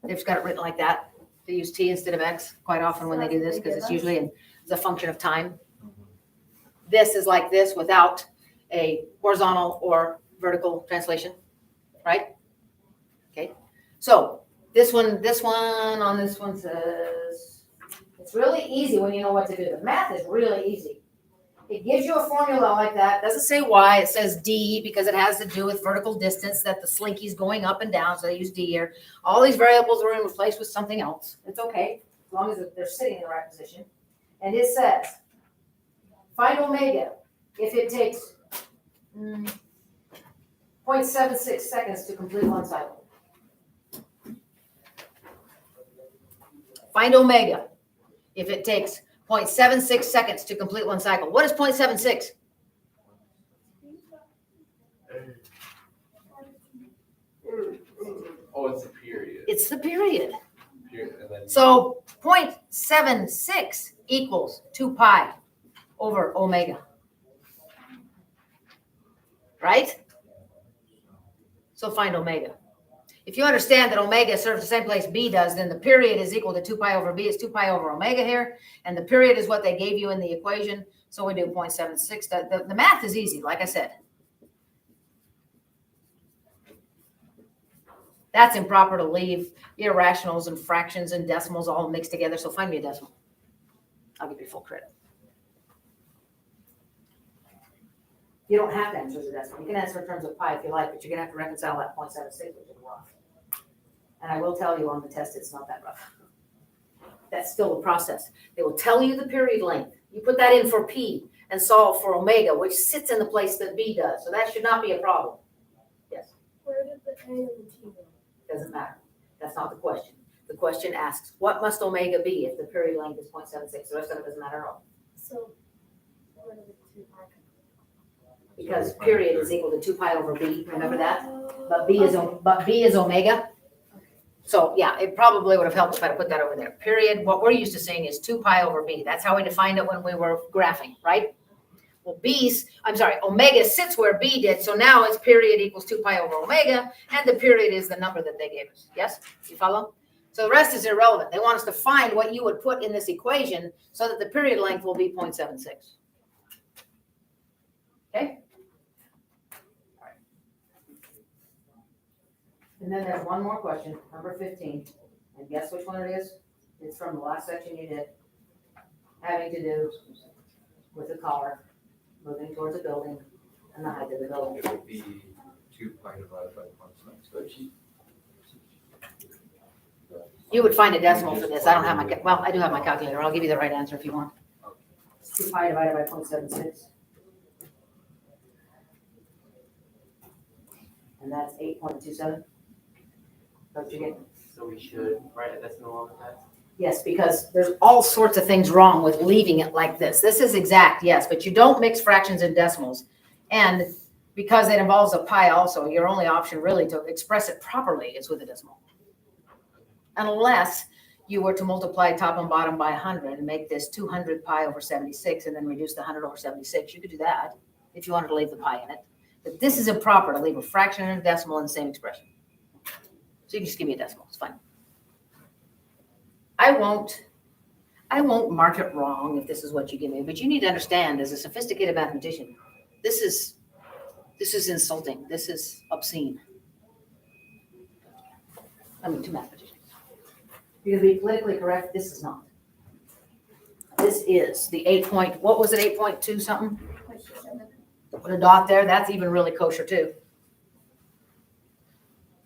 Speaker 1: They've just got it written like that. They use t instead of x quite often when they do this because it's usually it's a function of time. This is like this without a horizontal or vertical translation, right? Okay. So this one on this one says, it's really easy when you know what to do. The math is really easy. It gives you a formula like that. It doesn't say y, it says d because it has to do with vertical distance that the slinky's going up and down, so they use d here. All these variables are replaced with something else. It's okay, as long as they're sitting in the right position. And it says, find omega if it takes 0.76 seconds to complete one cycle. Find omega if it takes 0.76 seconds to complete one cycle. What is 0.76?
Speaker 3: Oh, it's a period.
Speaker 1: It's the period.
Speaker 3: Period, and then
Speaker 1: So 0.76 equals 2 pi over omega. Right? So find omega. If you understand that omega serves the same place B does, then the period is equal to 2 pi over B. It's 2 pi over omega here. And the period is what they gave you in the equation. So we do 0.76. The math is easy, like I said. That's improper to leave irrationals and fractions and decimals all mixed together. So find me a decimal. I'll give you full credit. You don't have to answer as a decimal. You can answer in terms of pi if you like, but you're going to have to reconcile that 0.76, which is rough. And I will tell you on the test, it's not that rough. That's still a process. They will tell you the period length. You put that in for P and solve for omega, which sits in the place that B does. So that should not be a problem. Yes?
Speaker 5: where did the A and the T go?
Speaker 1: Doesn't matter. That's not the question. The question asks, what must omega be if the period length is 0.76? The rest of it doesn't matter at all.
Speaker 5: So, where did the 2 pi come
Speaker 1: Because period is equal to 2 pi over B. Remember that?
Speaker 5: from?
Speaker 1: But B is omega. So yeah, it probably would have helped if I had put that over there. Period. What we're used to saying is 2 pi over B. That's how we defined it when we were graphing, right? Well, omega sits where B did. So now its period equals 2 pi over omega. And the period is the number that they gave us. Yes? You follow? So the rest is irrelevant. They want us to find what you would put in this equation so that the period length will be 0.76. Okay? And then there's one more question, number 15. And guess which one it is? It's from the last section you did. Having to do with the collar moving towards a building and the height of the building.
Speaker 2: It would be 2 pi divided by 1/6.
Speaker 1: You would find a decimal for this. I don't have I do have my calculator. I'll give you the right answer if you want. It's 2 pi divided by 0.76. And that's 8.27. That's what you get.
Speaker 3: so we should write a decimal on the test.
Speaker 1: Yes, because there's all sorts of things wrong with leaving it like this. This is exact, yes, but you don't mix fractions and decimals. And because it involves a pi also, your only option really to express it properly is with a decimal. Unless you were to multiply top and bottom by 100 and make this 200 pi over 76 and then reduce the 100 over 76. You could do that if you wanted to leave the pi in it. But this is improper to leave a fraction and a decimal in the same expression. So you can just give me a decimal, it's fine. I won't mark it wrong if this is what you give me, but you need to understand, as a sophisticated mathematician, this is insulting, this is obscene. I mean, to mathematicians. You're gonna be politically correct, this is not. This is the 8 what was it, 8.2 something? Put a dot there, that's even really kosher too.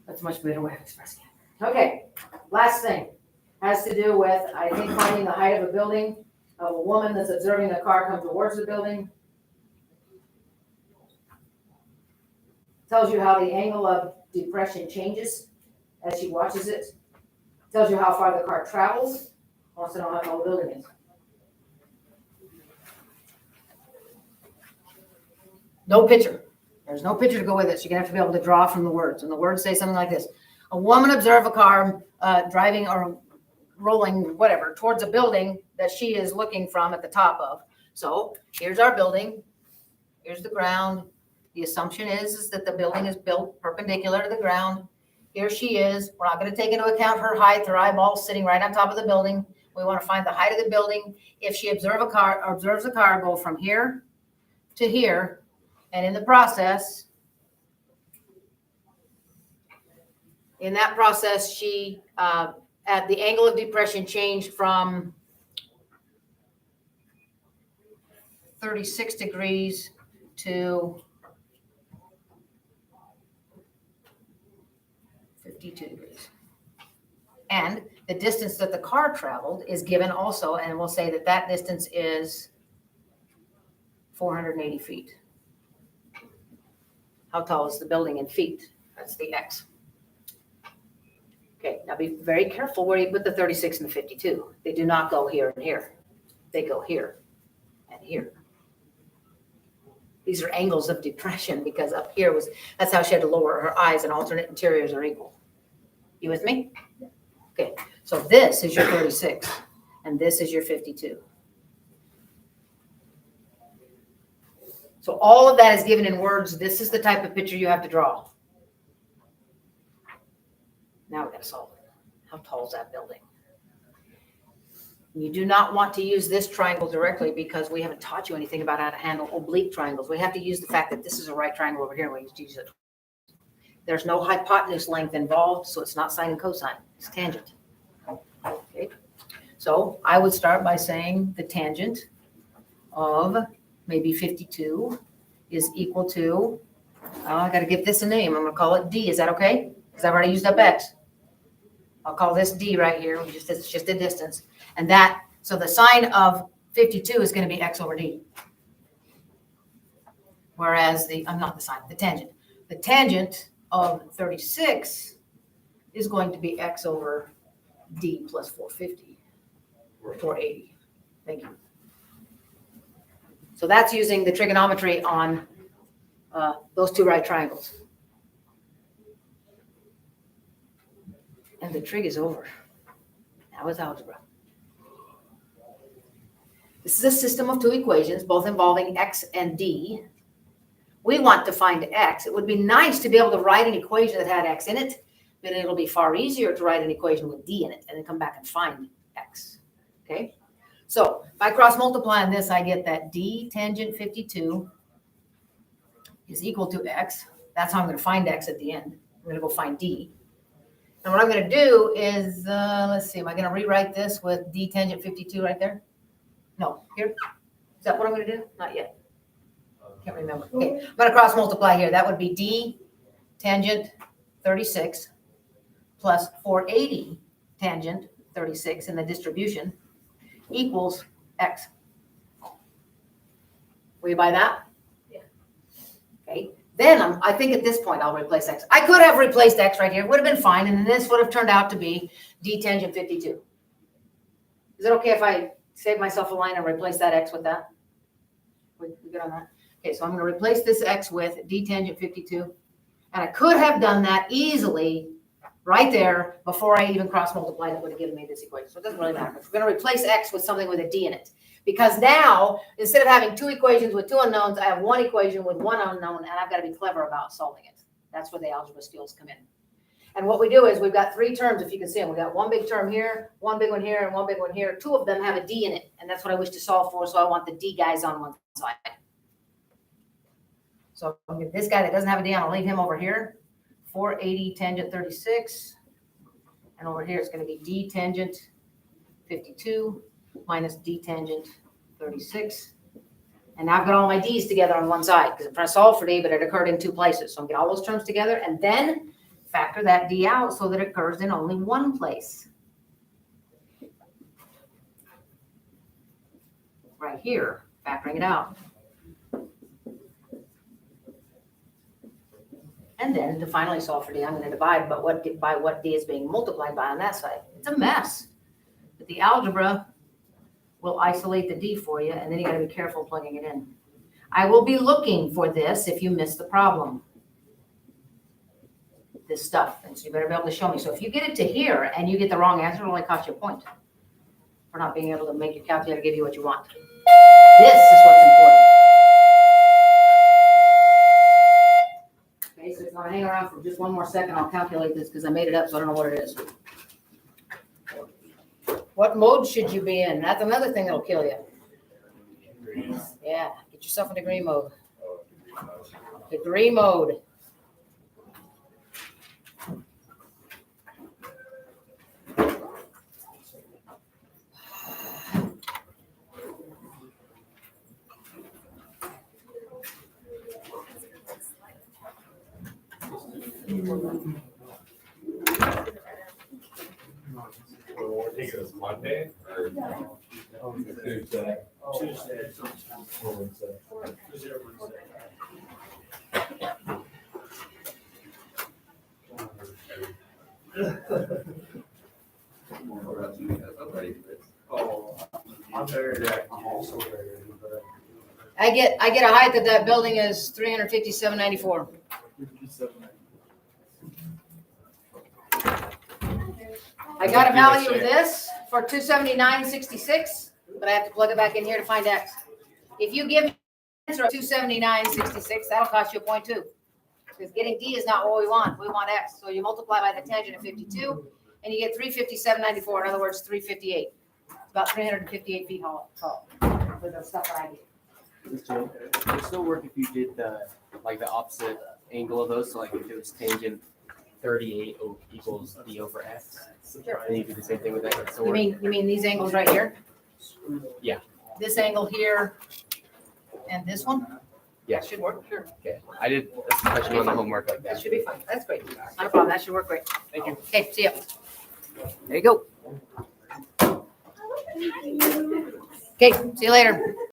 Speaker 1: That's a much better way of expressing it. Okay, last thing has to do with, I think, finding the height of a building, of a woman that's observing a car come towards the building. Tells you how the angle of depression changes as she watches it. Tells you how far the car travels. Wants to know how tall the building is. No picture. There's no picture to go with it. So you're gonna have to be able to draw from the words. And the words say something like this. A woman observed a car driving or rolling, whatever, towards a building that she is looking from at the top of. So here's our building. Here's the ground. The assumption is that the building is built perpendicular to the ground. Here she is. We're not going to take into account her height. Her eyeball's sitting right on top of the building. We want to find the height of the building. If she observes a car go from here to here, and in the process, she, at the angle of depression, changed from 36 degrees to 52 degrees. And the distance that the car traveled is given also, and we'll say that that distance is 480 feet. How tall is the building in feet? That's the X. Okay, now be very careful where you put the 36 and the 52. They do not go here and here. They go here and here. These are angles of depression because up here that's how she had to lower her eyes, and alternate interiors are equal. You with me? Okay, so this is your 36 and this is your 52. So all of that is given in words. This is the type of picture you have to draw. Now we got to solve it. How tall is that building? You do not want to use this triangle directly because we haven't taught you anything about how to handle oblique triangles. We have to use the fact that this is a right triangle over here. We used to use it. There's no hypotenuse length involved, so it's not sine and cosine. It's tangent. Okay. So I would start by saying the tangent of maybe 52 is equal to, I got to give this a name. I'm going to call it D. Is that okay? Because I've already used up X. I'll call this D right here. It's just a distance. And so the sine of 52 is going to be X over D. Whereas the tangent. The tangent of 36 is going to be X over D plus 450, or 480. Thank you. So that's using the trigonometry on those two right triangles. And the trig is over. Now it's algebra. This is a system of two equations, both involving X and D. We want to find X. It would be nice to be able to write an equation that had X in it, but it'll be far easier to write an equation with D in it and then come back and find X. Okay? So if I cross multiply on this, I get that D tangent 52 is equal to X. That's how I'm going to find X at the end. I'm going to go find D. And what I'm going to do is, let's see, am I going to rewrite this with D tangent 52 right there? No, here. Is that what I'm going to do? Not yet. Can't remember. Okay, I'm going to cross multiply here. That would be D tangent 36 plus 480 tangent 36 in the distribution equals X. Will you buy that?
Speaker 5: Yeah.
Speaker 1: Okay. Then I think at this point I'll replace X. I could have replaced X right here. It would have been fine. And then this would have turned out to be D tangent 52. Is it okay if I save myself a line and replace that X with that? We good on that? Okay, so I'm going to replace this X with D tangent 52. And I could have done that easily right there before I even cross multiply. That would have given me this equation. So it doesn't really matter. We're going to replace X with something with a D in it. Because now, instead of having two equations with two unknowns, I have one equation with one unknown, and I've got to be clever about solving it. That's where the algebra skills come in. And what we do is we've got three terms, if you can see them. We got one big term here, one big one here, and one big one here. Two of them have a D in it, and that's what I wish to solve for, so I want the D guys on one side. So I'll get this guy that doesn't have a D on, I'll leave him over here. 480 tangent 36. And over here it's going to be D tangent 52 minus D tangent 36. And now I've got all my D's together on one side because I'm trying to solve for D, but it occurred in two places. So I'm going to get all those terms together and then factor that D out so that it occurs in only one place. Right here, factoring it out. And then to finally solve for D, I'm going to divide by what D is being multiplied by on that side. It's a mess. But the algebra will isolate the D for you, and then you got to be careful plugging it in. I will be looking for this if you miss the problem. This stuff, and so you better be able to show me. So if you get it to here and you get the wrong answer, it'll only cost you a point for not being able to make your calculator give you what you want. This is what's important. Okay, so if you want to hang around for just one more second, I'll calculate this because I made it up, so I don't know what it is. What mode should you be in? That's another thing that'll kill you. Yeah, get yourself in degree mode. Degree mode.
Speaker 2: We're taking this Monday or Tuesday?
Speaker 6: Tuesday.
Speaker 2: Oh, I'm very, I'm also very, but
Speaker 1: I get a height of that building is 357.94. I got a value of this for 279.66, but I have to plug it back in here to find X. If you give me an answer of 279.66, that'll cost you a point too. Because getting D is not what we want. We want X. So you multiply by the tangent of 52 and you get 357.94. In other words, 358. It's about 358 feet tall with the stuff that I did.
Speaker 3: Would it still work if you did the opposite angle of those? So like if it was tangent 38 equals D over X.
Speaker 1: Sure.
Speaker 3: And you do the same thing with that. So
Speaker 1: You mean these angles right here?
Speaker 3: Yeah.
Speaker 1: This angle here and this one?
Speaker 3: Yeah.
Speaker 1: That should work, sure.
Speaker 3: Okay. I did a question on the homework like
Speaker 1: That
Speaker 3: that.
Speaker 1: should be fine. That's great. Not a problem. That should work great.
Speaker 3: Thank you.
Speaker 1: Okay, see ya. There you go. Okay, see you later.